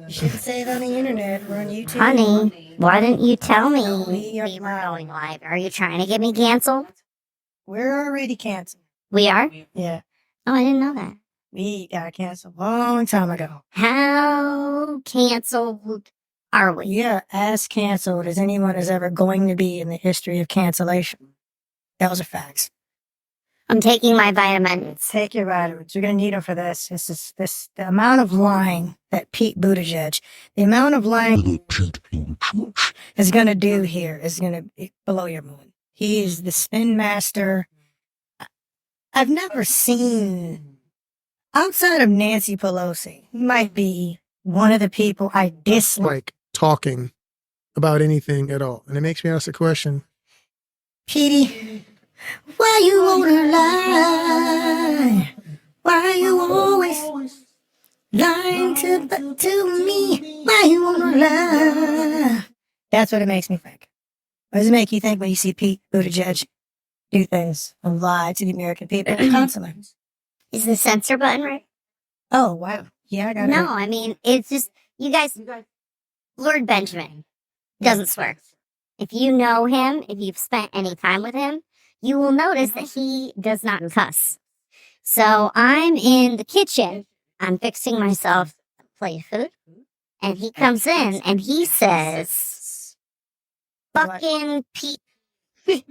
You shouldn't say it on the internet. We're on YouTube. Honey, why didn't you tell me We are going live? Are you trying to get me canceled? We're already canceled. We are? Yeah. Oh, I didn't know that. We got canceled a long time ago. How canceled are we? We are as canceled as anyone is ever going to be in the history of cancellation. Those are facts. I'm taking my vitamins. Take your vitamins. You're going to need them for this. The amount of lying that Pete Buttigieg, the amount of lying is going to do here is going to blow your mind. He is the spin master. I've never seen, outside of Nancy Pelosi, he might be one of the people I dislike talking about anything at all. And it makes me ask the question, Petey, why you wanna lie? Why you always lying to me? Why you wanna lie? That's what it makes me think. What does it make you think when you see Pete Buttigieg do things and lie to the American people constantly? Is the censor button right? Oh, wow. Yeah, I got it. No, I mean, it's just, you guys, Lord Benjamin doesn't swear. If you know him, if you've spent any time with him, you will notice that he does not cuss. So I'm in the kitchen. I'm fixing myself a plate of food. And he comes in and he says, fucking Pete. What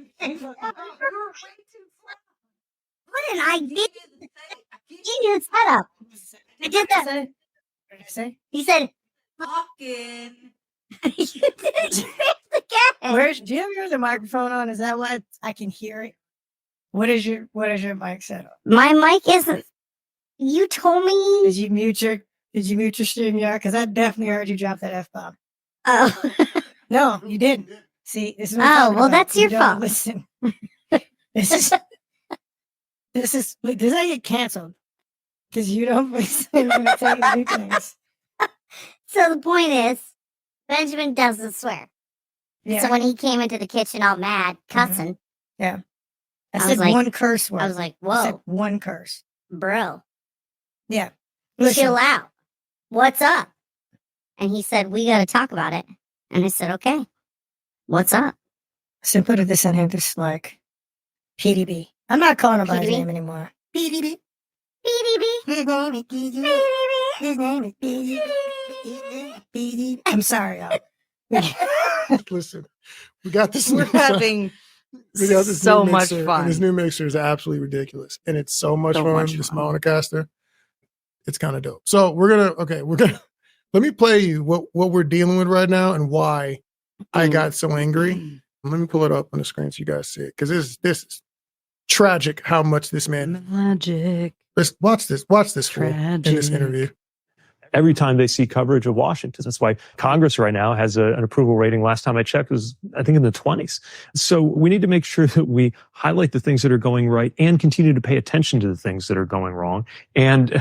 did I do? You shut up. I did that. What did I say? He said, fucking. you did it again. Do you have your other microphone on? Is that what I can hear it? What is your mic set up? My mic isn't. You told me. Did you mute your StreamYard? Because I definitely heard you drop that F-bomb. Oh. No, you didn't. See, this is what Oh, well, that's your don't fault. Listen. This is how you get canceled. Because you don't listen when I tell you to do things. So the point is, Benjamin doesn't swear. Yeah. So when he came into the kitchen all mad, cussing. Yeah. I I said was like- one curse word. I was like, I said whoa, one curse. bro, Yeah. Listen. chill out. What's up? And he said, we got to talk about it. And I said, okay, what's up? So put this in here, just like Petey B. I'm not calling him by his Petey B? name anymore. Petey B. BDB. His name is Petey B. His name is Petey B. Petey. I'm sorry, y'all. listen, we got this. We're having we got this so new much mixer, fun. And this new mixer is absolutely ridiculous. And it's so much fun. This Monocaster. It's kind of dope. So we're gonna let me play you what we're dealing with right now and why I got so angry. Let me pull it up on the screen so you guys see it. Because this is tragic how much this man. Magic. Let's watch this fool in this Tragic. interview. Every time they see coverage of Washington. That's why Congress right now has an approval rating. Last time I checked was, I think, in the 20s. So we need to make sure that we highlight the things that are going right and continue to pay attention to the things that are going wrong and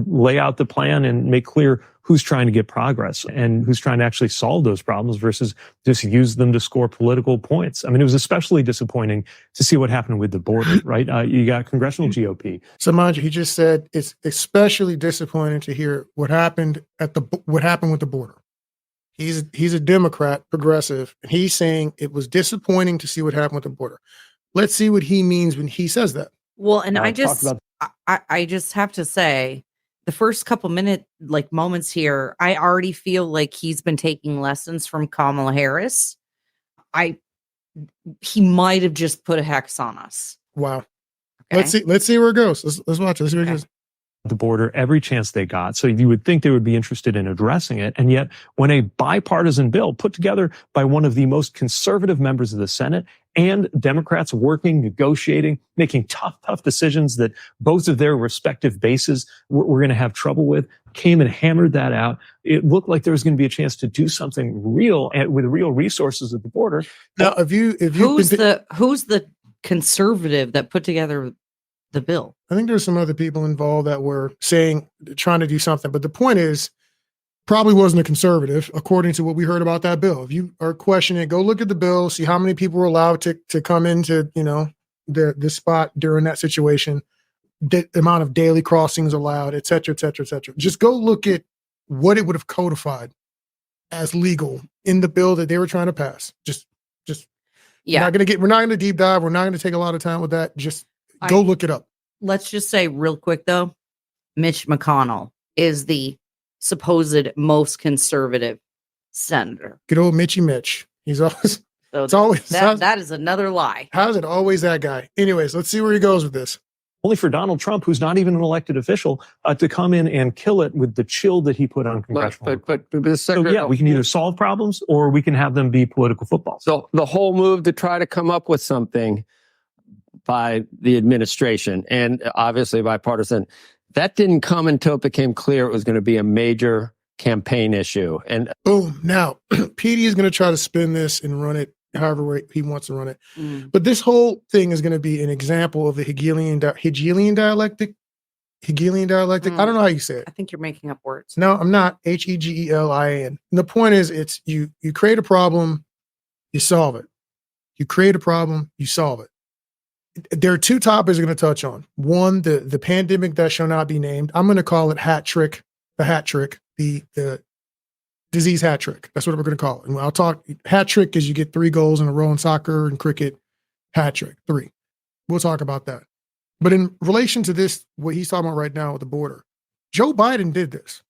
lay out the plan and make clear who's trying to get progress and who's trying to actually solve those problems versus just use them to score political points. I mean, it was especially disappointing to see what happened with the border, right? You got congressional GOP. So mind you, he just said it's especially disappointing to hear what happened with the border. He's a Democrat, progressive, and he's saying it was disappointing to see what happened with the border. Let's see what he means when he says that. Well, and I talk just have to say, the first couple moments here, I already feel like he's been taking lessons from Kamala Harris. He might have just put a hex on us. Wow. Okay? Let's see where it goes. Let's watch it. Let's see where it goes. The border every chance they got. So you would think they would be interested in addressing it. And yet when a bipartisan bill put together by one of the most conservative members of the Senate and Democrats working, negotiating, making tough decisions that both of their respective bases were going to have trouble with, came and hammered that out. It looked like there was going to be a chance to do something real with real resources at the border. Now, who's the conservative that put together the bill? I think there's some other people involved that were trying to do something. But the point is, probably wasn't a conservative, according to what we heard about that bill. If you are questioning it, go look at the bill, see how many people were allowed to come into, the spot during that situation, the amount of daily crossings allowed, et cetera, et cetera, et cetera. Just go look at what it would have codified as legal in the bill that they were trying to pass. Just Yeah. we're not gonna deep dive. We're not gonna take a lot of time with that. Just go look it up. Let's just say real quick though, Mitch McConnell is the supposed most conservative senator. Good old Mitchy Mitch. He's always So it's always that is another lie. how's it always that guy? Anyways, let's see where he goes with this. Only for Donald Trump, who's not even an elected official, to come in and kill it with the chill that he put on congressional. But the So secretary, yeah, we can either solve problems or we can have them be political footballs. so the whole move to try to come up with something by the administration and obviously bipartisan, that didn't come until it became clear it was going to be a major campaign issue. And Boom. Now, Petey is going to try to spin this and run it however way he wants to run it. Mm. But this whole thing is going to be an example of the Hegelian dialectic. Hegelian dialectic. I don't know how you say it. I think you're making up words. No, I'm not. Hegelin. And the point is, it's you create a problem, you solve it. You create a problem, you solve it. There are two topics we're going to touch on. One, the pandemic that shall not be named. I'm going to call it hat trick, the disease hat trick. That's what we're going to call it. And I'll talk hat trick because you get 3 goals in a row in soccer and cricket. Hat trick, 3. We'll talk about that. But in relation to this, what he's talking about right now with the border, Joe Biden did this.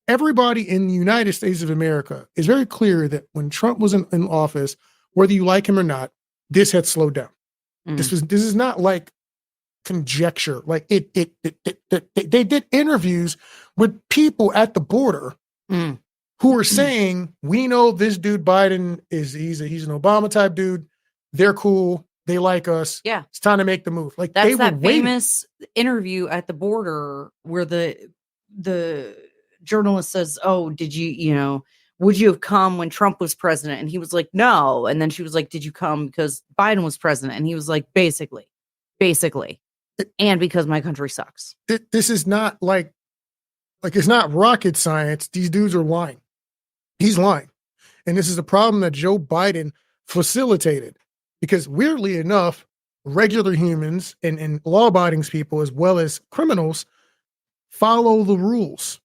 Everybody in the United States of America is very clear that when Trump was in office, whether you like him or not, this had slowed down. Mm. This is not like conjecture. Like they did interviews with people at the border Mm. who are saying, we know this dude Biden he's an Obama type dude. They're cool. They like us. Yeah. It's time to make the move. Like That's they were that waiting. famous interview at the border where the journalist says, "Oh, did would you have come when Trump was president?" And he was like, "No." And then she was like, "Did you come because Biden was president?" And he was like, basically, and because my country sucks. This is not like it's not rocket science. These dudes are lying. He's lying. And this is a problem that Joe Biden facilitated because weirdly enough, regular humans and law-abiding people as well as criminals follow the rules,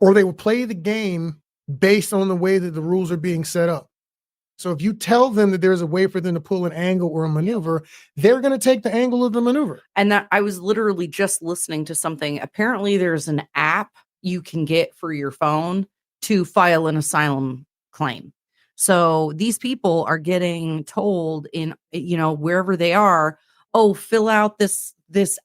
or they will play the game based on the way that the rules are being set up. So if you tell them that there's a way for them to pull an angle or a maneuver, they're going to take the angle of the maneuver. And that I was literally just listening to something. Apparently there's an app you can get for your phone to file an asylum claim. So these people are getting told in, wherever they are, oh, fill out this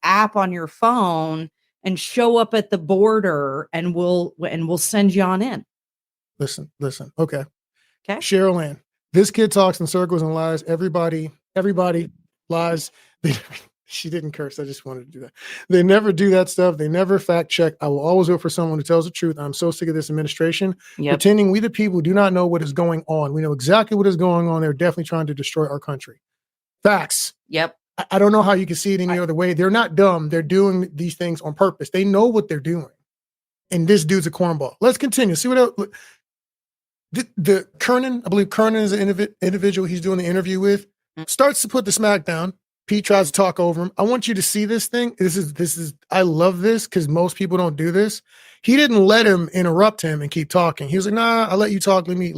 app on your phone and show up at the border and we'll send you on in. Listen. Okay. Okay. Cheryl Ann, this kid talks in circles and lies. Everybody lies. She didn't curse. I just wanted to do that. They never do that stuff. They never fact check. I will always vote for someone who tells the truth. I'm so sick of this administration pretending we the people do not know what is going on. We know exactly what is going on. They're definitely trying to destroy our country. Facts. Yep. I don't know how you can see it any other way. They're not dumb. They're doing these things on purpose. They know what they're doing. And this dude's a cornball. Let's continue. See what else. The Kernan, I believe Kernan is an individual he's doing the interview with, starts to put the smack down. Pete tries to talk over him. I want you to see this thing. This is, I love this because most people don't do this. He didn't let him interrupt him and keep talking. He was like, nah, I'll let you talk. Let me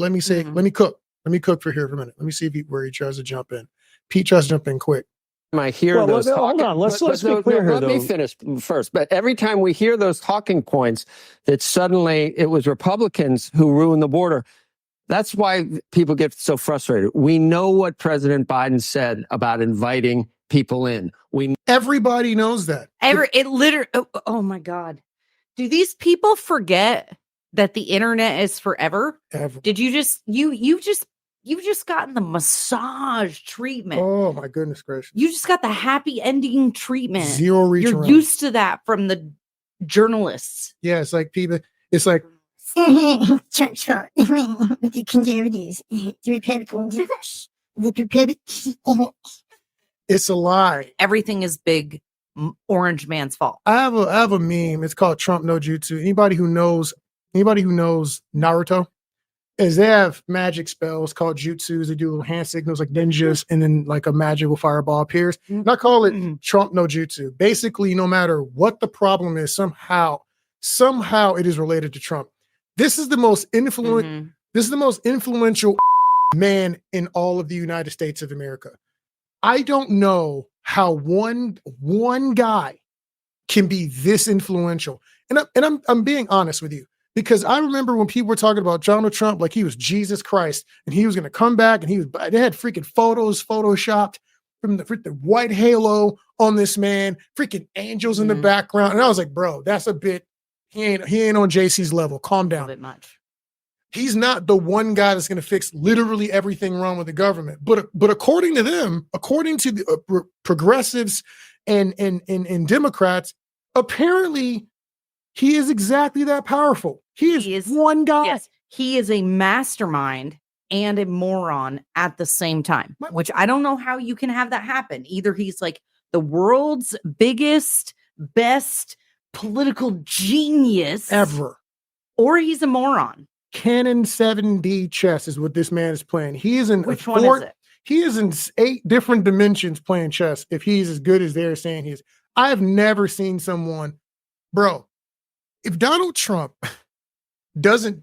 cook. Let me cook for here for a minute. Let me see where he tries to jump in. Pete tries to jump in quick. I hear those. Hold on. Let's be clear here, let me finish first. But every time we hear those talking points that suddenly it was Republicans who ruined the border, that's why people get so frustrated. We know what President Biden said about inviting people in. Everybody knows that. It literally. Oh my God. Do these people forget that the internet is forever? Ever. Did you just you've just gotten the massage treatment? Oh my goodness gracious! You just got the happy ending treatment. Zero reach You're around. used to that from the journalists. Yeah, it's like people. It's like The conservatives, the Republicans, it's a lie. Everything is big orange man's fault. I have a meme. It's called Trump no jutsu. Anybody who knows Naruto, is they have magic spells called jutsus. They do little hand signals like ninjas, and then like a magical fireball appears. And I call it Trump no jutsu. Basically, no matter what the problem is, somehow it is related to Trump. This is the most influential. Mhm. This is the most influential man in all of the United States of America. I don't know how one guy can be this influential. And I'm being honest with you, because I remember when people were talking about Donald Trump like he was Jesus Christ and he was going to come back, and they had freaking photos photoshopped from the white halo on this man, freaking angels in the background. And I was like, bro, that's a bit, he ain't on JC's level. Calm A down. bit much. He's not the one guy that's going to fix literally everything wrong with the government. But according to them, according to the progressives and Democrats, apparently he is exactly that powerful. He is one guy. Yes, he is a mastermind and a moron at the same time, which I don't know how you can have that happen. Either he's like the world's biggest, best political genius Ever. or he's a moron. Canon 7D chess is what this man is playing. He is in Which one is it? He is in 8 different dimensions playing chess if he's as good as they're saying he is. I have never seen someone, bro, if Donald Trump doesn't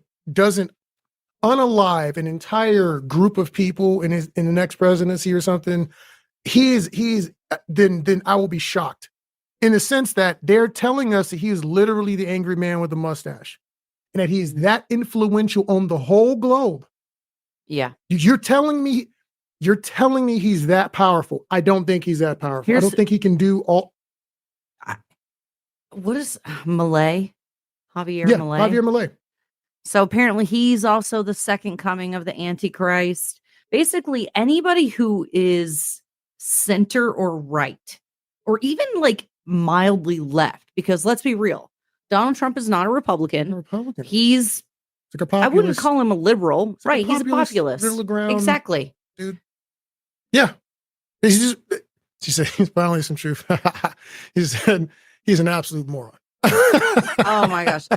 unalive an entire group of people in the next presidency or something, then I will be shocked. In the sense that they're telling us that he is literally the angry man with the mustache, and that he is that influential on the whole globe. Yeah. You're telling me he's that powerful. I don't think he's that powerful. I don't think he can do all. What is Milei? Javier Yeah, Milei? Javier Milei. So apparently he's also the second coming of the Antichrist. Basically, anybody who is center or right, or even like mildly left, because let's be real, Donald Trump is not a Republican. He's like a populist. I wouldn't call him a liberal. Like right. He's a populist. Middle ground, exactly. Dude. Yeah. She said he's finally some truth. He said he's an absolute moron. Oh my gosh.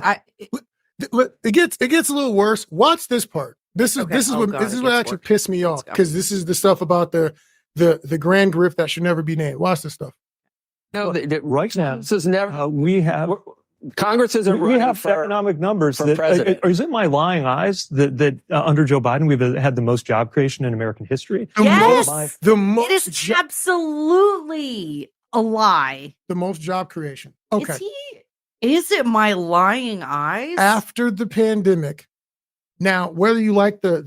It gets a little worse. Watch this part. This is what actually pissed me off, because this is the stuff about the grand grift that should never be named. Watch this stuff. No, right now, this is never. we have Congress isn't. We have economic numbers that is it my lying eyes that under Joe Biden we've had the most job creation in American history. Yes, the most. It is absolutely a lie. The most job creation. Okay. Is it my lying eyes? After the pandemic, now whether you like the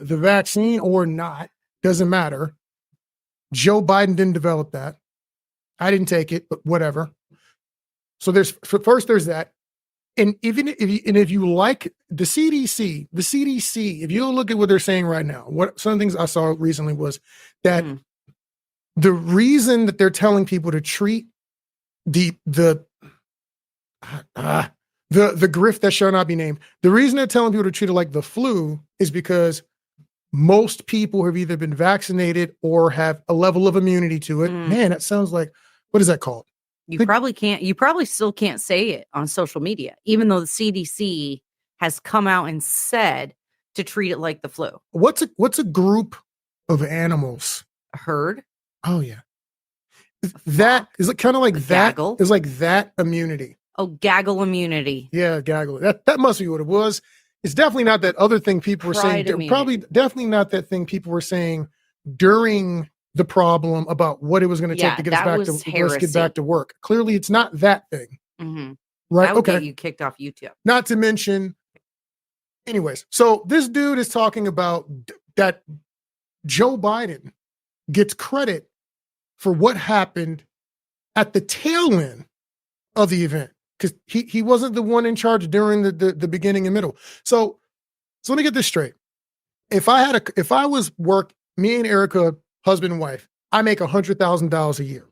vaccine or not doesn't matter. Joe Biden didn't develop that. I didn't take it, but whatever. So there's that. And if you like the CDC, if you look at what they're saying right now, some of the things I saw recently was that the reason that they're telling people to treat the grift that shall not be named, the reason they're telling people to treat it like the flu is because most people have either been vaccinated or have a level of immunity to it. Man, that sounds like, what is that called? You probably still can't say it on social media, even though the CDC has come out and said to treat it like the flu. What's a group of animals? A herd? Oh yeah. That is kind of like that. Gaggle? Is like that immunity. Oh, gaggle immunity. Yeah, gaggle. That must be what it was. It's definitely not that other thing people were saying. Probably definitely not that thing people were saying during the problem about what it was going to take to get us back to work. Clearly, it's not that thing. Mm-hmm. Right? That would get you kicked off YouTube. Not to mention, anyways. So this dude is talking about that Joe Biden gets credit for what happened at the tail end of the event, because he wasn't the one in charge during the beginning and middle. So let me get this straight. If I was me and Erica, husband and wife, I make $100,000 a year,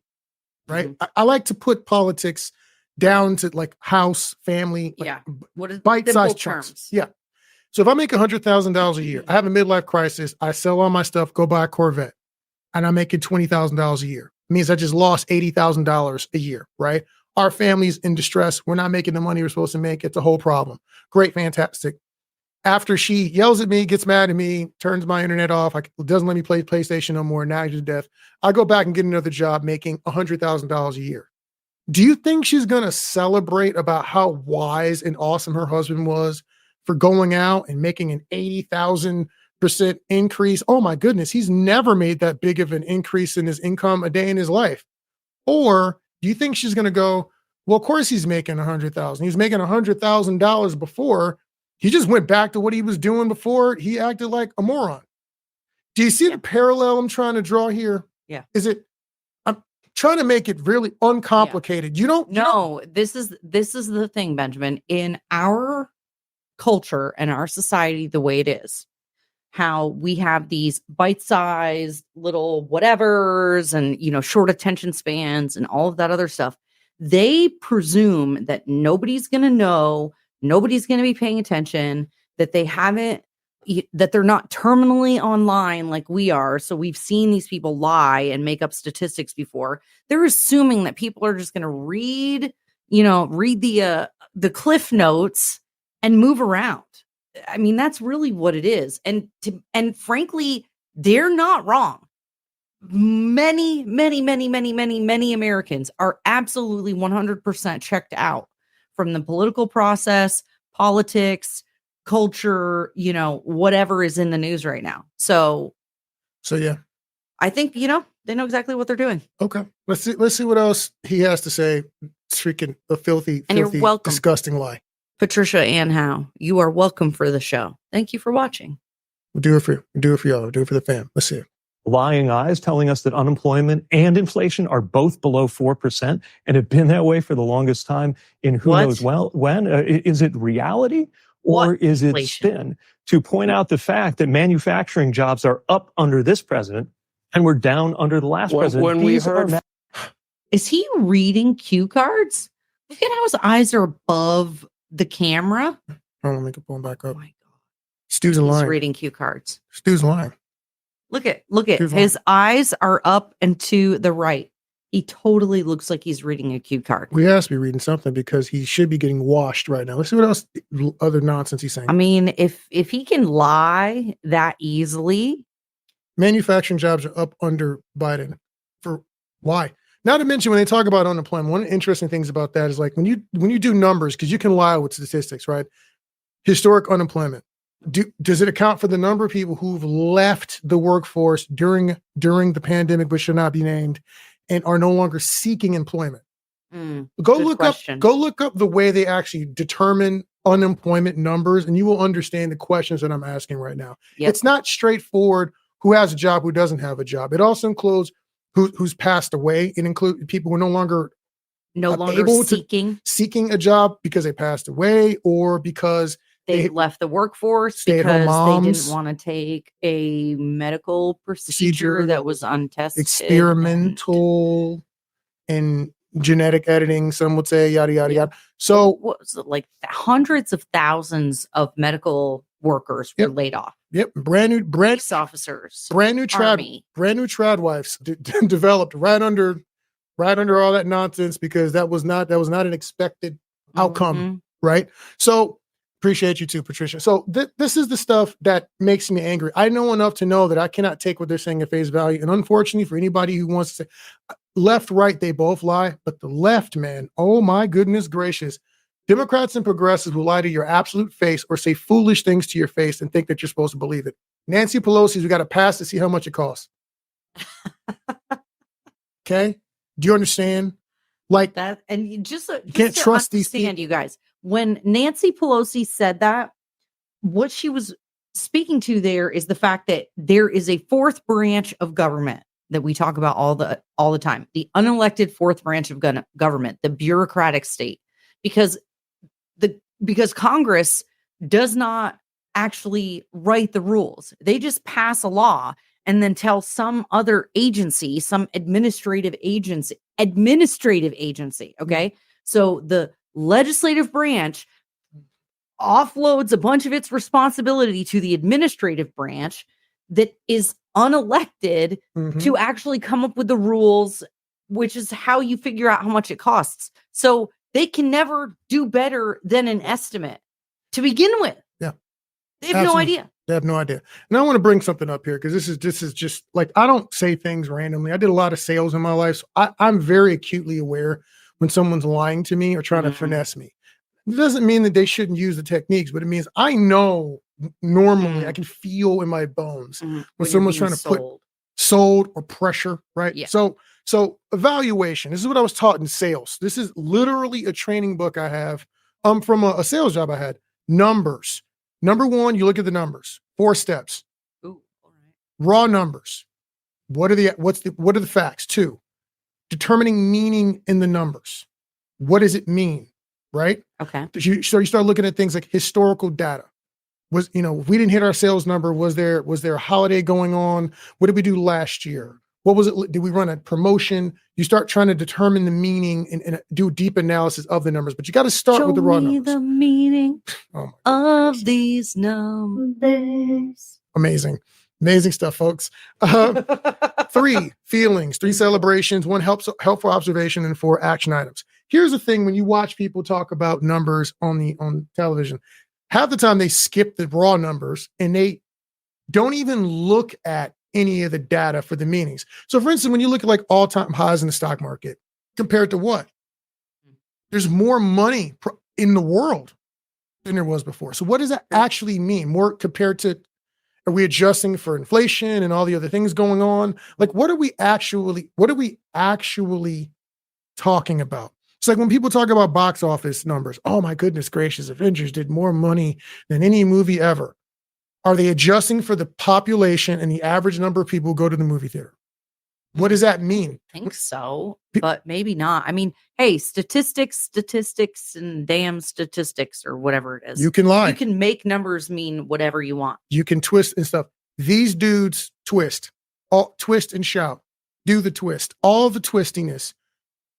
right? Mm-hmm. I like to put politics down to like house, family, what is bite-sized chunks. Yeah. So if I make $100,000 a year, I have a midlife crisis, I sell all my stuff, go buy a Corvette, and I'm making $20,000 a year. It means I just lost $80,000 a year, right? Our family's in distress. We're not making the money we're supposed to make. It's a whole problem. Great, fantastic. After she yells at me, gets mad at me, turns my internet off, doesn't let me play PlayStation no more, nags to death, I go back and get another job making $100,000 a year. Do you think she's going to celebrate about how wise and awesome her husband was for going out and making an 80,000% increase. Oh my goodness, he's never made that big of an increase in his income a day in his life. Or do you think she's going to go, well, of course he's making 100,000. He's making $100,000 before. He just went back to what he was doing before. He acted like a moron. Do you see the parallel I'm trying to draw here? Yeah. I'm trying to make it really uncomplicated. This is the thing, Benjamin. In our culture and our society, the way it is, how we have these bite-sized little whatevers and, short attention spans and all of that other stuff. They presume that nobody's going to know, nobody's going to be paying attention, that they're not terminally online like we are. So we've seen these people lie and make up statistics before. They're assuming that people are just going to read the cliff notes and move around. I mean, that's really what it is. And frankly, they're not wrong. Many Americans are absolutely 100% checked out from the political process, politics, culture, whatever is in the news right now. So yeah, I think, they know exactly what they're doing. Okay. Let's see what else he has to say. It's freaking a filthy, And you're welcome. disgusting lie. Patricia Ann Howe, you are welcome for the show. Thank you for watching. We'll do it for you. We'll do it for y'all. We'll do it for the fam. Let's see it. Lying eyes telling us that unemployment and inflation are both below 4% and have been that way for the longest time in who knows when. Is it reality or is it spin? To point out the fact that manufacturing jobs are up under this president and we're down under the last president. When we heard... Is he reading cue cards? Look at how his eyes are above the camera. Hold on, let me pull him back up. Oh my God. Stu's He's lying. reading cue cards. Stu's lying. Look at his eyes are up and to the right. He totally looks like he's reading a cue card. We has to be reading something because he should be getting washed right now. Let's see what else other nonsense he's saying. I mean, if he can lie that easily. Manufacturing jobs are up under Biden. For why? Not to mention when they talk about unemployment, one of the interesting things about that is like when you do numbers, because you can lie with statistics, right? Historic unemployment. Does it account for the number of people who've left the workforce during the pandemic, which should not be named, and are no longer seeking employment? Go look up the way they actually determine unemployment numbers, and you will understand the questions that I'm asking right now. Yep. It's not straightforward who has a job, who doesn't have a job. It also includes who's passed away. It includes people who are no longer seeking a job because they passed away or because they left the workforce because they didn't want to take a medical procedure that was untested. Experimental and genetic editing, some would say, yada, yada, yada. So what was it, like hundreds of thousands of medical workers were laid off. Yep. Brand new officers. Brand new tradwives developed right under all that nonsense because that was not an expected outcome. Right. So appreciate you too, Patricia. So this is the stuff that makes me angry. I know enough to know that I cannot take what they're saying at face value. And unfortunately for anybody who wants to say left, right, they both lie. But the left, man, oh my goodness gracious. Democrats and progressives will lie to your absolute face or say foolish things to your face and think that you're supposed to believe it. Nancy Pelosi's, we got to pass to see how much it costs. Okay. Do you understand? Like that. And you can't trust these people. You guys, when Nancy Pelosi said that, what she was speaking to there is the fact that there is a fourth branch of government that we talk about all the time, the unelected fourth branch of government, the bureaucratic state, because Congress does not actually write the rules. They just pass a law and then tell some other agency, some administrative agency. Okay. So the legislative branch offloads a bunch of its responsibility to the administrative branch that is unelected to actually come up with the rules, which is how you figure out how much it costs. So they can never do better than an estimate to begin with. Yeah. They have no idea. They have no idea. And I want to bring something up here because this is just like, I don't say things randomly. I did a lot of sales in my life. So I'm very acutely aware when someone's lying to me or trying to finesse me. It doesn't mean that they shouldn't use the techniques, but it means I know normally I can feel in my bones when someone's trying to put sold or pressure, right? Yeah. So evaluation. This is what I was taught in sales. This is literally a training book I have from a sales job I had. Numbers. Number one, you look at the numbers. 4 steps. Ooh, all right. Raw numbers. What are the facts? 2, determining meaning in the numbers. What does it mean? Right? Okay. So you start looking at things like historical data. If we didn't hit our sales number, was there a holiday going on? What did we do last year? What was it? Did we run a promotion? You start trying to determine the meaning and do deep analysis of the numbers, but you got to start with the raw numbers. The meaning of these numbers. Amazing stuff, folks. 3 feelings, 3 celebrations, 1 helpful observation, and 4 action items. Here's the thing: when you watch people talk about numbers on television, half the time they skip the raw numbers and they don't even look at any of the data for the meanings. So for instance, when you look at like all-time highs in the stock market, compared to what? There's more money in the world than there was before. So what does that actually mean? More compared to, are we adjusting for inflation and all the other things going on? Like, what are we actually talking about? It's like when people talk about box office numbers, oh my goodness gracious, Avengers did more money than any movie ever. Are they adjusting for the population and the average number of people who go to the movie theater? What does that mean? I think so, but maybe not. I mean, hey, statistics, and damn statistics, or whatever it is. You can lie. You can make numbers mean whatever you want. You can twist and stuff. These dudes twist and shout, do the twist, all the twistiness.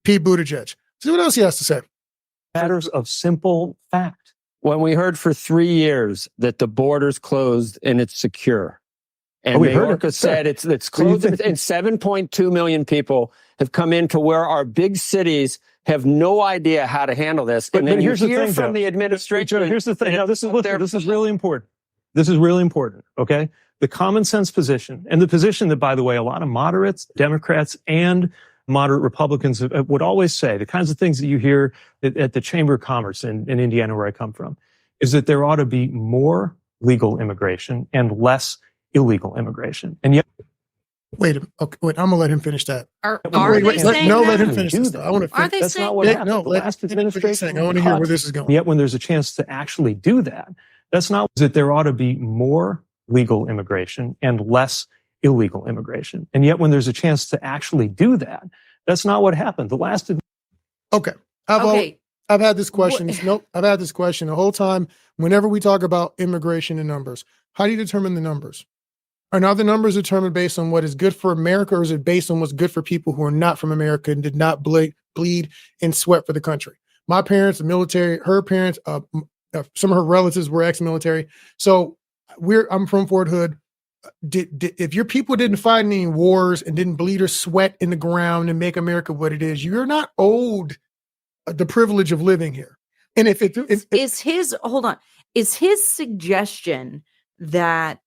Pete Buttigieg. See what else he has to say. Matters of simple fact. When we heard for 3 years that the border's closed and it's secure, and Mayorkas said it's closed, and 7.2 million people have come into where our big cities have no idea how to handle this. And then here's the hear thing, from though. the administration. Here's the thing. No, this is really important. This is really important. Okay. The common sense position, and the position that, by the way, a lot of moderates, Democrats, and moderate Republicans would always say, the kinds of things that you hear at the Chamber of Commerce in Indiana, where I come from, is that there ought to be more legal immigration and less illegal immigration. And yet, wait, I'm gonna let him finish that. Let him finish this. I want to. Are they that's saying not what happened. No, The last administration. I want to hear where this is going. Yet, when there's a chance to actually do that, that's not that there ought to be more legal immigration and less illegal immigration. And yet, when there's a chance to actually do that, that's not what happened. The last. Okay. I've had this question. I've had this question the whole time. Whenever we talk about immigration and numbers, how do you determine the numbers? Are now the numbers determined based on what is good for America, or is it based on what's good for people who are not from America and did not bleed and sweat for the country? My parents, the military, her parents, some of her relatives were ex-military. So I'm from Fort Hood. If your people didn't fight any wars and didn't bleed or sweat in the ground and make America what it is, you're not owed the privilege of living here. And is his suggestion that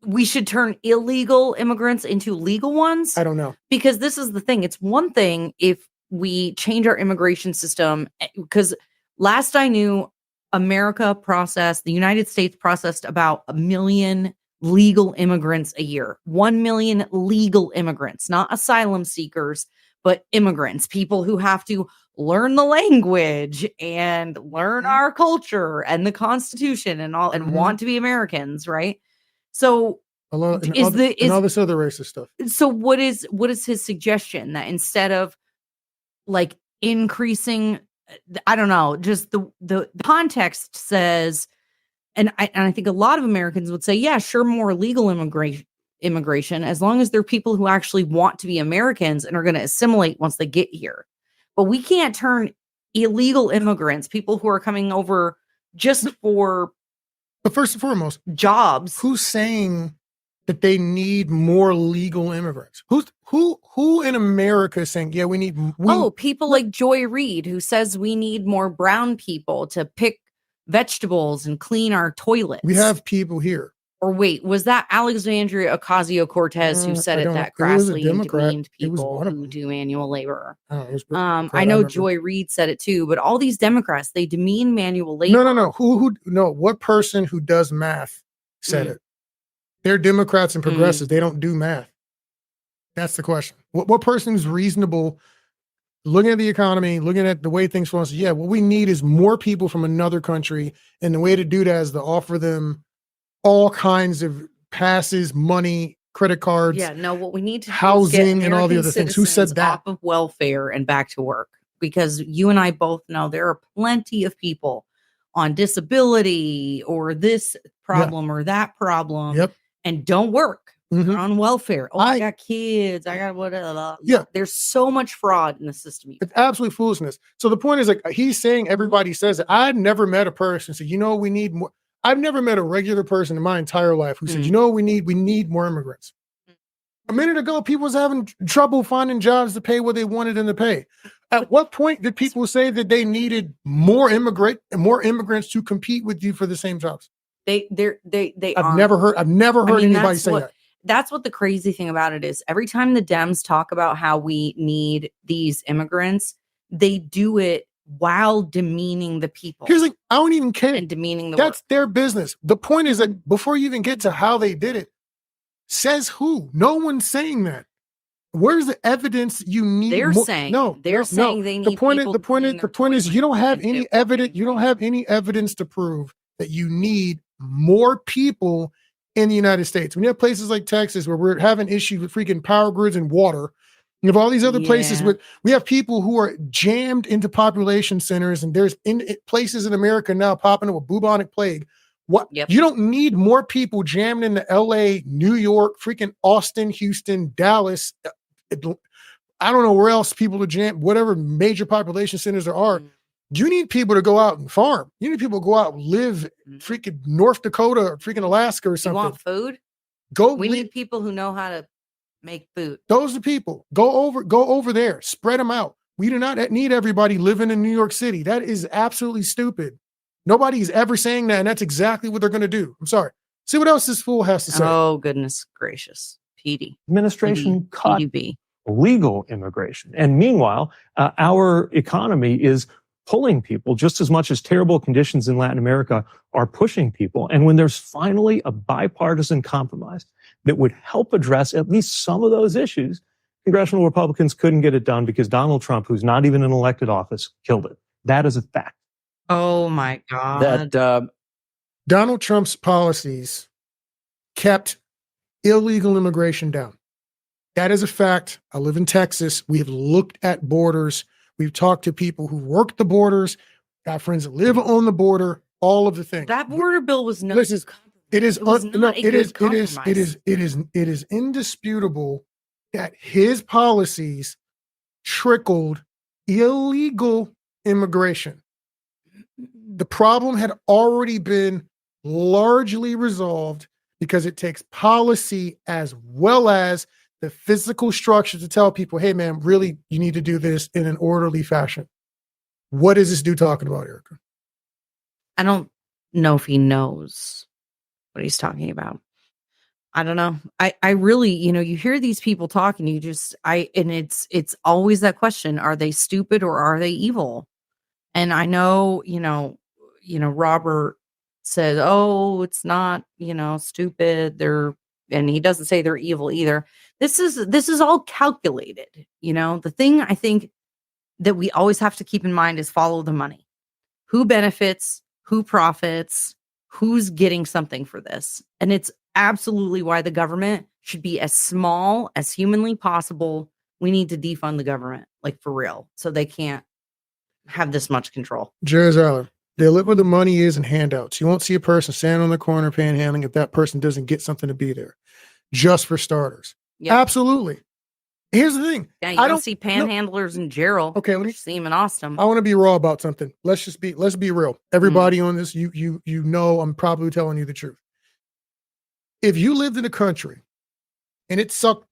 we should turn illegal immigrants into legal ones? I don't know. Because this is the thing. It's one thing if we change our immigration system, because last I knew, the United States processed about 1 million legal immigrants a year. 1 million legal immigrants, not asylum seekers, but immigrants, people who have to learn the language and learn our culture and the Constitution and all, and want to be Americans, right? So all this other racist stuff. So what is his suggestion? That instead of like increasing, I don't know, just the context says, and I think a lot of Americans would say, yeah, sure, more legal immigration, as long as they're people who actually want to be Americans and are going to assimilate once they get here. But we can't turn illegal immigrants, people who are coming over just for, but first and foremost, jobs. Who's saying that they need more legal immigrants? Who in America is saying, yeah, we need people like Joy Reid, who says we need more brown people to pick vegetables and clean our toilets. We have people here. Or wait, was that Alexandria Ocasio-Cortez who said I it don't know. that It was a crassly and Democrat. demeaned It was people one of who them. do manual labor? I don't know, it was I Democrat, know remember. Joy Reid said it too, but all these Democrats, they demean manual labor. No. No, what person who does math said Mm. it? They're Democrats and progressives. They don't do math. That's the question. What person who's reasonable, looking at the economy, looking at the way things flow, says, yeah, what we need is more people from another country. And the way to do that is to offer them all kinds of passes, money, credit cards, Yeah, no, what we need to do is housing, get and all the American other things. Who said citizens that? off of welfare and back to work, because you and I both know there are plenty of people on disability or this problem or that problem Yep. and don't work. Mhm. They're on welfare. Oh, I I- got kids. I got whatever. Yeah. There's so much fraud in the system. It's absolute foolishness. So the point is, like, he's saying everybody says it. I'd never met a person say, we need more. I've never met a regular person in my entire life who said, we need more immigrants. A minute ago, people was having trouble finding jobs to pay what they wanted them to pay. At what point did people say that they needed more immigrants to compete with you for the same jobs? I've Never heard anybody say that. That's what the crazy thing about it is. Every time the Dems talk about how we need these immigrants, they do it while demeaning the people. Here's like, I don't even care. And demeaning the That's work. their business. The point is that before you even get to how they did it, says who? No one's saying that. Where's the evidence you need? They're saying they need the point people is you don't have and any they're evidence. You don't have any evidence to prove that you need more people in the United States. When you have places like Texas where we're having issues with freaking power grids and water, you have all these other places we have people who are jammed into population centers, and there's places in America now popping up with bubonic plague. You don't need more people jammed into LA, New York, freaking Austin, Houston, Dallas. I don't know where else people are jammed, whatever major population centers there are. You need people to go out and farm. You need people to go out and live freaking North Dakota or freaking Alaska or something. You want food? We need people who know how to make food. Those are people. Go over there. Spread them out. We do not need everybody living in New York City. That is absolutely stupid. Nobody's ever saying that, and that's exactly what they're going to do. I'm sorry. See what else this fool has to say. Oh, goodness gracious. Petey. Administration cut Petey B. legal immigration. And meanwhile, our economy is pulling people just as much as terrible conditions in Latin America are pushing people. And when there's finally a bipartisan compromise that would help address at least some of those issues, congressional Republicans couldn't get it done because Donald Trump, who's not even in elected office, killed it. That is a fact. Oh my God. That Donald Trump's policies kept illegal immigration down. That is a fact. I live in Texas. We have looked at borders. We've talked to people who work the borders, got friends that live on the border, all of the things. That border bill was no. Listen, it is indisputable that his policies trickled illegal immigration. The problem had already been largely resolved because it takes policy as well as the physical structure to tell people, hey, man, really, you need to do this in an orderly fashion. What is this dude talking about, Erica? I don't know if he knows what he's talking about. I don't know. I really, you hear these people talking, and it's always that question, are they stupid or are they evil? And I know, Robert says, oh, it's not, stupid. And he doesn't say they're evil either. This is all calculated. The thing I think that we always have to keep in mind is follow the money. Who benefits, who profits, who's getting something for this. And it's absolutely why the government should be as small as humanly possible. We need to defund the government, like for real, so they can't have this much control. Jerry's Aller, they live where the money is in handouts. You won't see a person standing on the corner panhandling if that person doesn't get something to be there, just for starters. Yep. Absolutely. Here's the thing. Yeah, I don't see panhandlers in Gerald. Okay, let me see him in Austin. I want to be raw about something. Let's be real. Everybody on this, you know, I'm probably telling you the truth. If you lived in a country and it sucked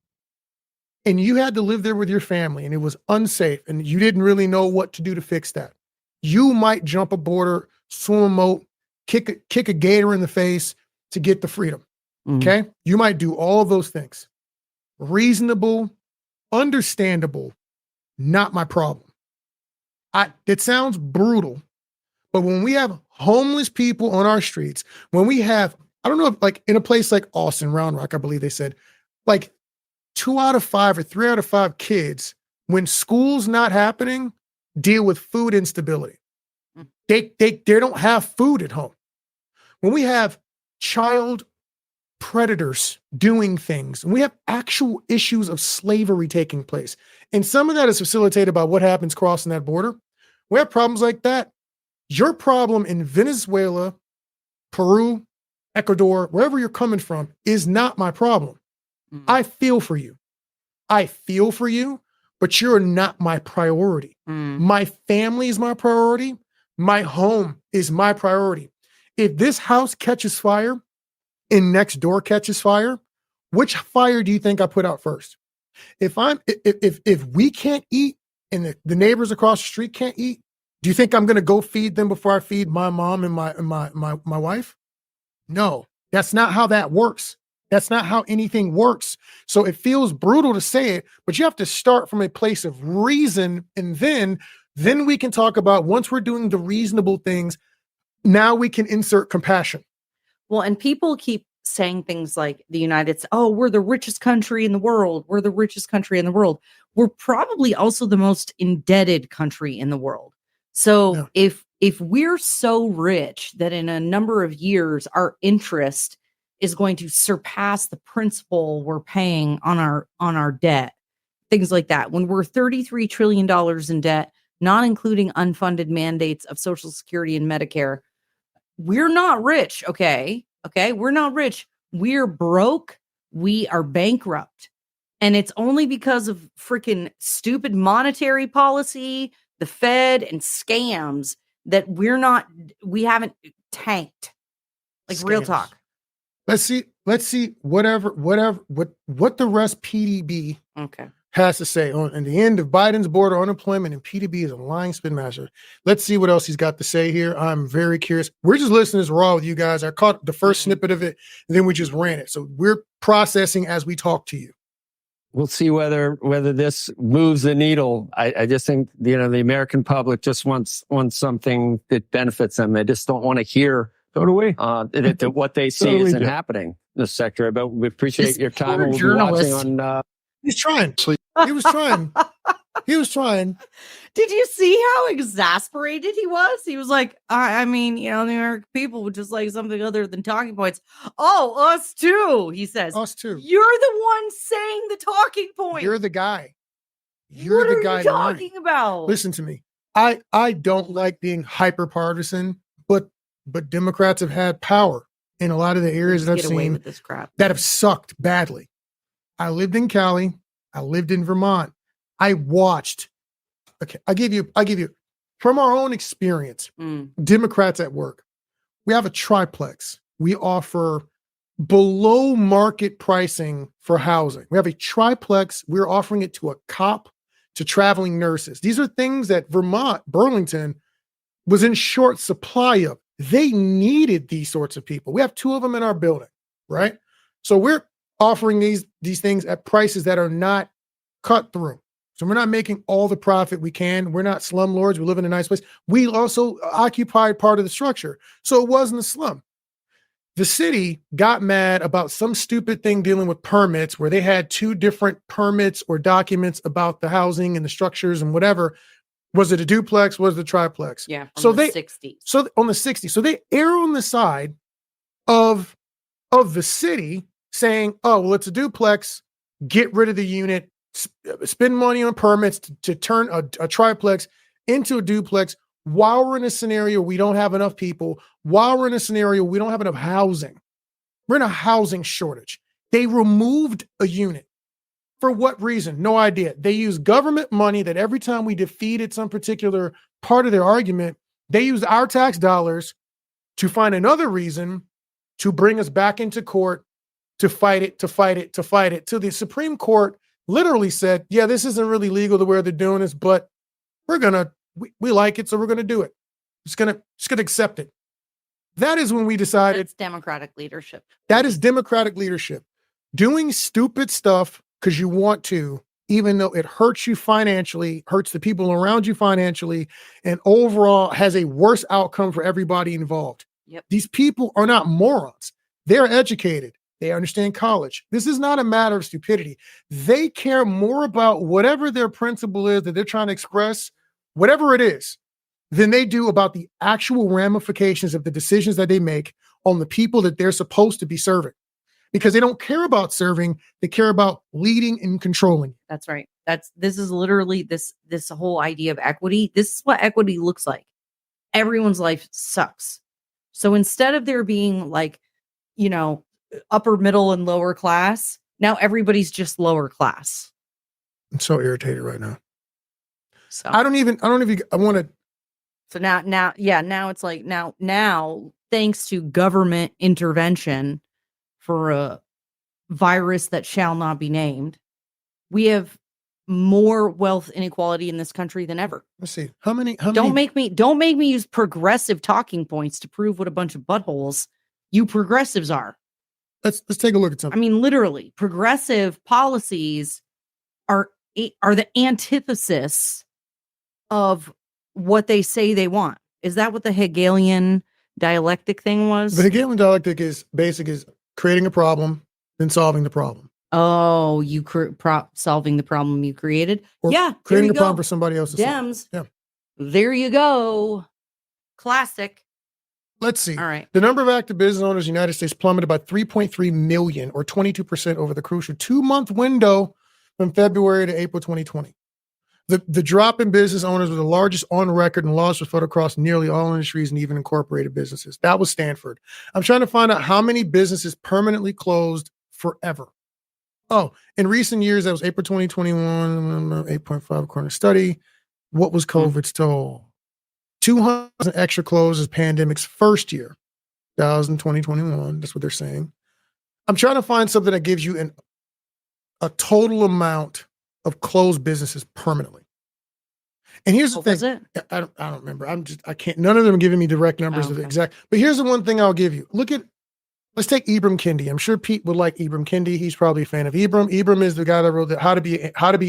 and you had to live there with your family and it was unsafe and you didn't really know what to do to fix that, you might jump a border, swim a moat, kick a gator in the face to get the freedom. Okay. You might do all of those things. Reasonable, understandable, not my problem. It sounds brutal, but when we have homeless people on our streets, when we have, I don't know, if, like in a place like Austin, Round Rock, I believe they said, like 2 out of 5 or 3 out of 5 kids, when school's not happening, deal with food instability. They don't have food at home. When we have child predators doing things, and we have actual issues of slavery taking place, and some of that is facilitated by what happens crossing that border. We have problems like that. Your problem in Venezuela, Peru, Ecuador, wherever you're coming from, is not my problem. I feel for you. But you're not my priority. My family is my priority. My home is my priority. If this house catches fire and next door catches fire, which fire do you think I put out first? If we can't eat and the neighbors across the street can't eat, do you think I'm going to go feed them before I feed my mom and my wife? No, that's not how that works. That's not how anything works. So it feels brutal to say it, but you have to start from a place of reason. And then we can talk about, once we're doing the reasonable things, now we can insert compassion. Well, and people keep saying things like the United States, oh, we're the richest country in the world. We're the richest country in the world. We're probably also the most indebted country in the world. So Yeah. if we're so rich that in a number of years, our interest is going to surpass the principal we're paying on our debt, things like that. When we're $33 trillion in debt, not including unfunded mandates of Social Security and Medicare, we're not rich. Okay. We're not rich. We're broke. We are bankrupt. And it's only because of freaking stupid monetary policy, the Fed, and scams that we haven't tanked. Like, real Scams. talk. Let's see what the rest Petey B Okay. has to say on in the end of Biden's border unemployment, and Petey B is a lying spin master. Let's see what else he's got to say here. I'm very curious. We're just listening to this raw with you guys. I caught the first snippet of it, and then we just ran it. So we're processing as we talk to you. We'll see whether this moves the needle. I just think, the American public just wants something that benefits them. They just don't want to hear that what they see Totally isn't do. happening in this sector. But we appreciate your time. poor We'll be journalist. watching on. He's trying. He was trying. He was trying. Did you see how exasperated he was? He was like, I mean, the American people would just like something other than talking points. Oh, us too, he says. Us too. You're the one saying the talking point. You're the guy. What You're the are guy you talking about? Listen to me. I don't like being hyper partisan, but Democrats have had power in a lot of the areas that I've Get away seen with this crap. that have sucked badly. I lived in Cali. I lived in Vermont. I watched. Okay, I give you from our own experience. Democrats at work. We have a triplex. We offer below market pricing for housing. We have a triplex. We're offering it to a cop, to traveling nurses. These are things that Vermont, Burlington, was in short supply of. They needed these sorts of people. We have 2 of them in our building, right? So we're offering these things at prices that are not cut through. So we're not making all the profit we can. We're not slumlords. We live in a nice place. We also occupied part of the structure. So it wasn't a slum. The city got mad about some stupid thing dealing with permits where they had 2 different permits or documents about the housing and the structures and whatever. Was it a duplex? Was it a triplex? Yeah. So the they 60s. So on the 60s. So they err on the side of the city saying, oh, well, it's a duplex. Get rid of the unit. Spend money on permits to turn a triplex into a duplex while we're in a scenario we don't have enough people, while we're in a scenario we don't have enough housing. We're in a housing shortage. They removed a unit. For what reason? No idea. They use government money that every time we defeated some particular part of their argument, they used our tax dollars to find another reason to bring us back into court to fight it, till the Supreme Court literally said, yeah, this isn't really legal the way they're doing this, but we like it, so we're gonna do it. Just gonna accept it. That is when we decided It's democratic leadership. that is democratic leadership. Doing stupid stuff because you want to, even though it hurts you financially, hurts the people around you financially, and overall has a worse outcome for everybody involved. Yep. These people are not morons. They're educated. They understand college. This is not a matter of stupidity. They care more about whatever their principle is that they're trying to express, whatever it is, than they do about the actual ramifications of the decisions that they make on the people that they're supposed to be serving. Because they don't care about serving, they care about leading and controlling. That's right. This is literally this whole idea of equity. This is what equity looks like. Everyone's life sucks. So instead of there being like, upper, middle, and lower class, now everybody's just lower class. I'm so irritated right now. So I want to. So now it's like now thanks to government intervention for a virus that shall not be named, we have more wealth inequality in this country than ever. Let's see. How many Don't make me use progressive talking points to prove what a bunch of buttholes you progressives are. Let's take a look at something. I mean, literally, progressive policies are the antithesis of what they say they want. Is that what the Hegelian dialectic thing was? The Hegelian dialectic is creating a problem, then solving the problem. Oh, you solving the problem you created? Or yeah, creating a problem for somebody else to solve. Dems. Yeah. There you go. Classic. Let's see. All right. The number of active business owners in the United States plummeted by 3.3 million or 22% over the crucial 2-month window from February to April 2020. The drop in business owners was the largest on record, and loss was felt across nearly all industries and even incorporated businesses. That was Stanford. I'm trying to find out how many businesses permanently closed forever. Oh, in recent years, that was April 2021, 8.5 according to study. What was COVID's toll? 200,000 extra closed as pandemic's first year, 2021. That's what they're saying. I'm trying to find something that gives you a total amount of closed businesses permanently. And here's the thing. Was it? I don't remember. I can't, none of them are giving me direct numbers of the exact, but here's the one thing I'll give you. Let's take Ibram Kendi. I'm sure Pete would like Ibram Kendi. He's probably a fan of Ibram. Ibram is the guy that wrote how to be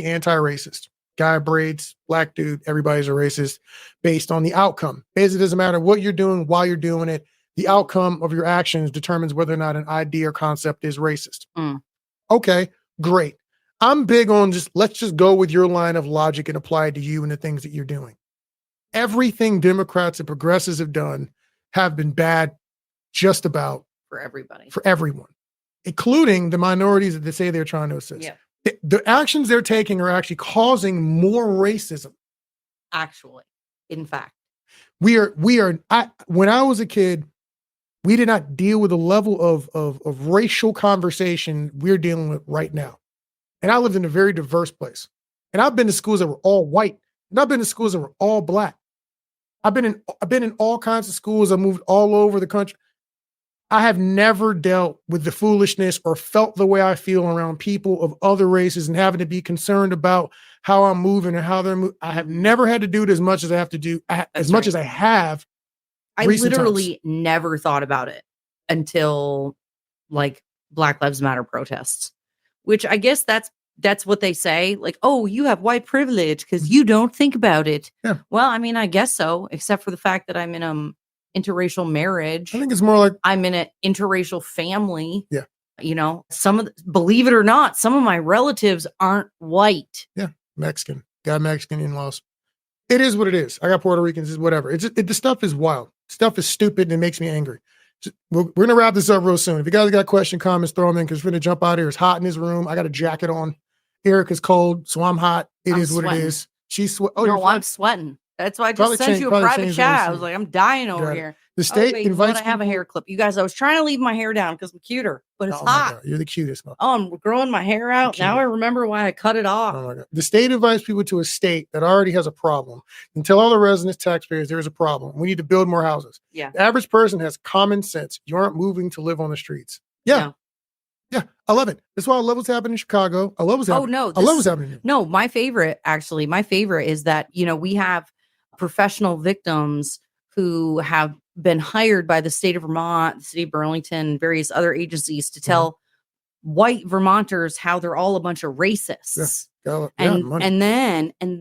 anti-racist. Guy braids, black dude, everybody's a racist based on the outcome. Basically, it doesn't matter what you're doing, while you're doing it. The outcome of your actions determines whether or not an idea or concept is racist. Okay, great. I'm big on let's just go with your line of logic and apply it to you and the things that you're doing. Everything Democrats and progressives have done have been bad just about For everybody. for everyone, including the minorities that they say they're trying to assist. Yeah. The actions they're taking are actually causing more racism. Actually, in fact. When I was a kid, we did not deal with the level of racial conversation we're dealing with right now. And I lived in a very diverse place. And I've been to schools that were all white. And I've been to schools that were all black. I've been in all kinds of schools. I moved all over the country. I have never dealt with the foolishness or felt the way I feel around people of other races and having to be concerned about how I'm moving and how they're moving. I have never had to do it as much as I have to do, much as I have. I literally never thought about it until like Black Lives Matter protests, which I guess that's what they say. Like, oh, you have white privilege because you don't think about it. Yeah. Well, I mean, I guess so, except for the fact that I'm in interracial marriage. I think it's more like I'm in an interracial family. Yeah. Believe it or not, some of my relatives aren't white. Yeah. Mexican. Got Mexican in-laws. It is what it is. I got Puerto Ricans, whatever. The stuff is wild. Stuff is stupid and it makes me angry. We're going to wrap this up real soon. If you guys got questions, comments, throw them in because we're going to jump out here. It's hot in this room. I got a jacket on. Erica's cold, so I'm hot. I'm what sweating. it is. She's I'm sweating. That's why I just sent you a private chat. I was like, I'm dying over here. The state invites I have a hair clip. You guys, I was trying to leave my hair down because I'm cuter, but it's hot. God, you're the cutest. Oh, I'm growing my hair out. Now I remember why I cut it off. Oh my God. The state invites people to a state that already has a problem and tell all the residents, taxpayers, there's a problem. We need to build more houses. Yeah. The average person has common sense. You aren't moving to live on the streets. Yeah. Yeah. I love it. That's why I love what's happening in Chicago. I love what's happening. Oh, no. I love what's happening here. No, my favorite is that, we have professional victims who have been hired by the state of Vermont, the city of Burlington, various other agencies to tell white Vermonters how they're all a bunch of racists. And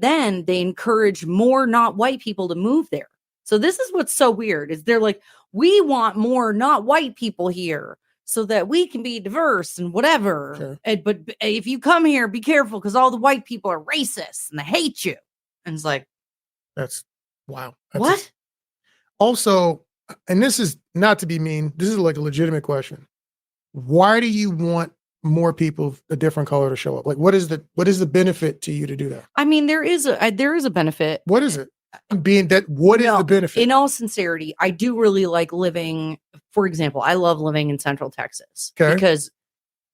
then they encourage more not white people to move there. So this is what's so weird is they're like, we want more not white people here so that we can be diverse and whatever. Sure. But if you come here, be careful because all the white people are racist and they hate you. And it's like, that's wow. What? Also, and this is not to be mean, this is like a legitimate question. Why do you want more people of a different color to show up? Like, what is the benefit to you to do that? I mean, there is a benefit. What is it? Being that, what is the benefit? In all sincerity, I do really like living. For example, I love living in Central Texas because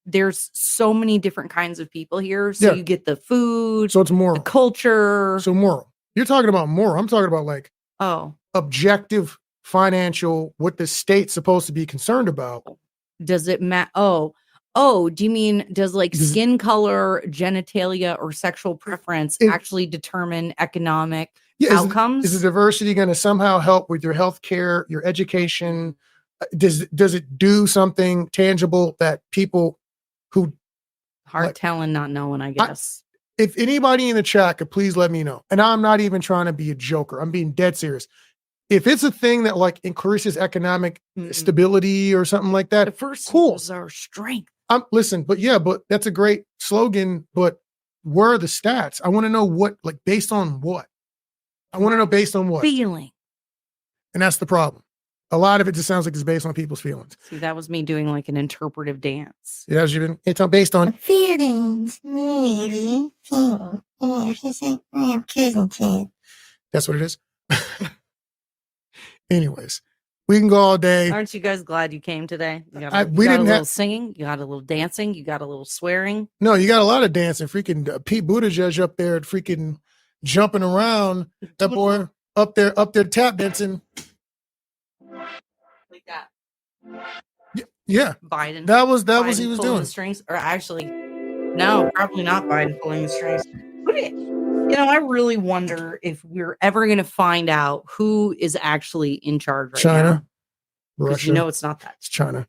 there's so many different kinds of people here. So you get the food, so it's moral, the culture. So moral. You're talking about moral. I'm talking about like objective, financial. What the state's supposed to be concerned about. Does it matter? Oh, do you mean does skin color, genitalia, or sexual preference actually determine economic outcomes? Is the diversity going to somehow help with your health care, your education? Does it do something tangible that people who telling, not knowing, I guess. If anybody in the chat could please let me know. And I'm not even trying to be a joker. I'm being dead serious. If it's a thing that like increases economic stability or something like that, the first is our strength. Listen, but that's a great slogan. But where are the stats? I want to know what, like, based on what? I want to know based on what? Feeling. And that's the problem. A lot of it just sounds like it's based on people's feelings. See, that was me doing like an interpretive dance. It's based on feelings. That's what it is. Anyways, we can go all day. Aren't you guys glad you came today? You got a didn't little have singing, you got a little dancing, you got a little swearing. No, you got a lot of dancing. Freaking Pete Buttigieg up there, freaking jumping around. That boy up there tap dancing. Like that. Yeah. Biden. That was he was doing the strings, or actually, no, probably not Biden pulling the strings. I really wonder if we're ever going to find out who is actually in charge right now. China, Russia. It's not that. It's China.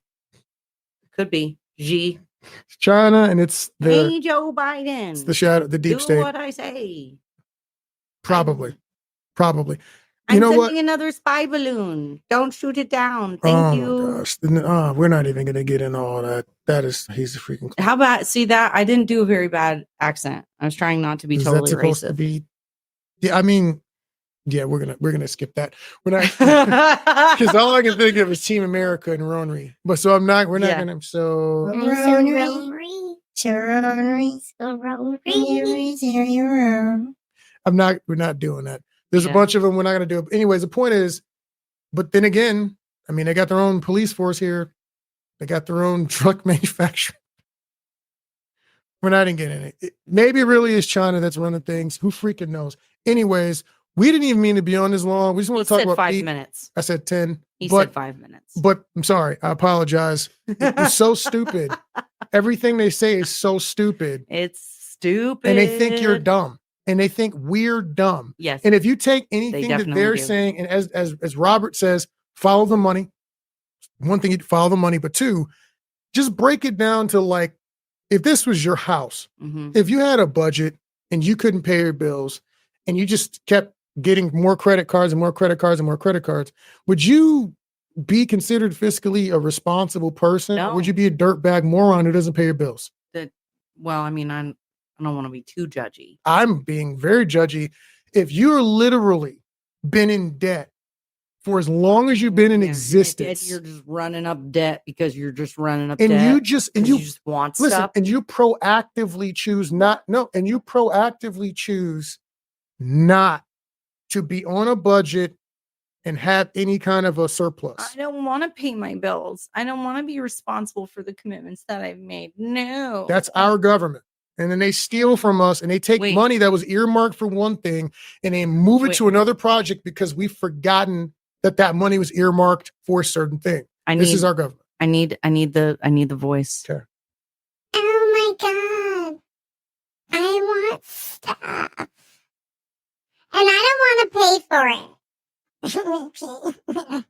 Could be Xi. It's China, and it's hey, Joe Biden. It's the shadow, the deep state. Do what I say. Probably. I'm sending another spy balloon. Don't shoot it down. Thank you. Gosh. We're not even going to get into all that. He's a freaking. How about that? I didn't do a very bad accent. I was trying not to be totally racist. Yeah, I mean, we're gonna skip that. We're not because all I can think of is Team America and Ronry. But so I'm not. We're not gonna. So. I'm not. We're not doing that. There's a bunch of them. We're not going to do it. Anyways, the point is, but then again, I mean, they got their own police force here. They got their own truck manufacturer. We're not even getting it. Maybe it really is China that's running things. Who freaking knows? Anyways, we didn't even mean to be on this long. We just want to talk about 5 minutes. I said 10. He said 5 minutes. But I'm sorry. I apologize. It's so stupid. Everything they say is so stupid. It's stupid. And they think you're dumb. And they think we're dumb. Yes. And if you take anything that they're saying, and as Robert says, follow the money. One thing, you follow the money, but two, just break it down to like, if this was your house, if you had a budget and you couldn't pay your bills and you just kept getting more credit cards and more credit cards and more credit cards, would you be considered fiscally a responsible person? No. Or would you be a dirtbag moron who doesn't pay your bills? Well, I mean, I don't want to be too judgy. I'm being very judgy. If you're literally been in debt for as long as you've been in existence, you're just running up debt because you're just running up and debt. You just want stuff. And you proactively choose not to be on a budget and have any kind of a surplus. I don't want to pay my bills. I don't want to be responsible for the commitments that I've made. No. That's our government. And then they steal from us and they take money that was earmarked for one thing and they move it to another project because we've forgotten that money was earmarked for a certain thing. This is our government. I need the voice. Okay. Oh my God. I want stuff. And I don't want to pay for it.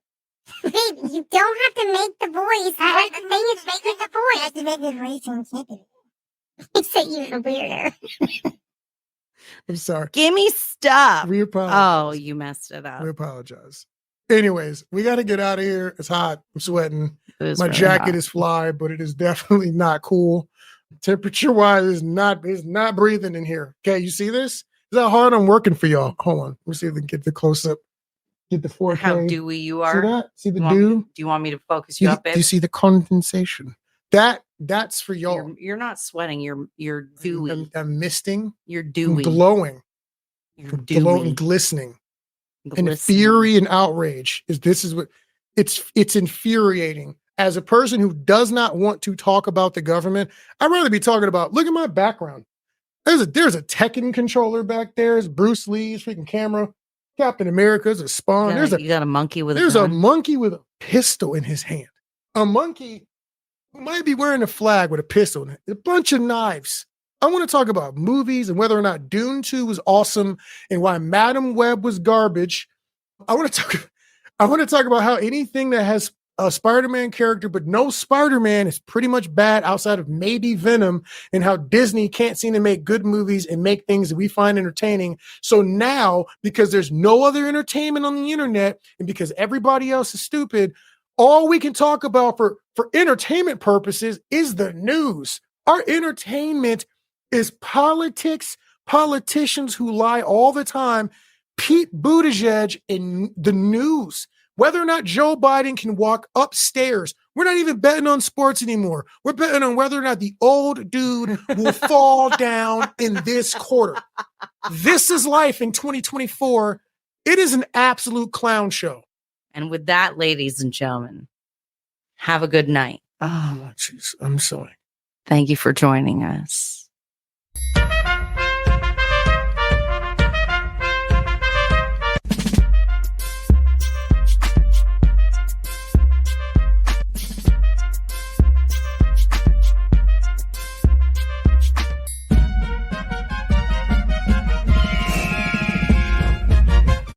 Babe, you don't have to make the voice. The thing is making the voice. I have to make the voice and keep it. I said you're weirder. I'm sorry. Give me stuff. We apologize. Oh, you messed it up. We apologize. Anyways, we got to get out of here. It's hot. I'm sweating. It is My really jacket hot. is fly, but it is definitely not cool. Temperature wise, it's not breathing in here. Okay, you see this? Is that hard? I'm working for y'all. Hold on. Let me see if we can get the close up. Get the 4K. How dewy you See are. that? See the You want me dew? to- do you want me to focus you up, Do babe? you see the condensation? That's for y'all. You're not sweating. You're dewy. I'm misting. You're I'm dewy. glowing. You're I'm glowing, dewy. glistening. And Glistening. fury and outrage is what it's infuriating. As a person who does not want to talk about the government, I'd rather be talking about, look at my background. There's a Tekken controller back there. There's Bruce Lee's freaking camera. Captain America's a Spawn. You got a monkey with There's a a gun? monkey with a pistol in his hand. A monkey who might be wearing a flag with a pistol in it. A bunch of knives. I want to talk about movies and whether or not Dune 2 was awesome and why Madam Web was garbage. I want to talk about how anything that has a Spider-Man character, but no Spider-Man is pretty much bad outside of maybe Venom, and how Disney can't seem to make good movies and make things that we find entertaining. So now, because there's no other entertainment on the internet and because everybody else is stupid, all we can talk about for entertainment purposes is the news. Our entertainment is politics, politicians who lie all the time, Pete Buttigieg in the news. Whether or not Joe Biden can walk upstairs. We're not even betting on sports anymore. We're betting on whether or not the old dude will fall down in this quarter. This is life in 2024. It is an absolute clown show. And with that, ladies and gentlemen, have a good night. Oh, jeez. I'm sorry. Thank you for joining us.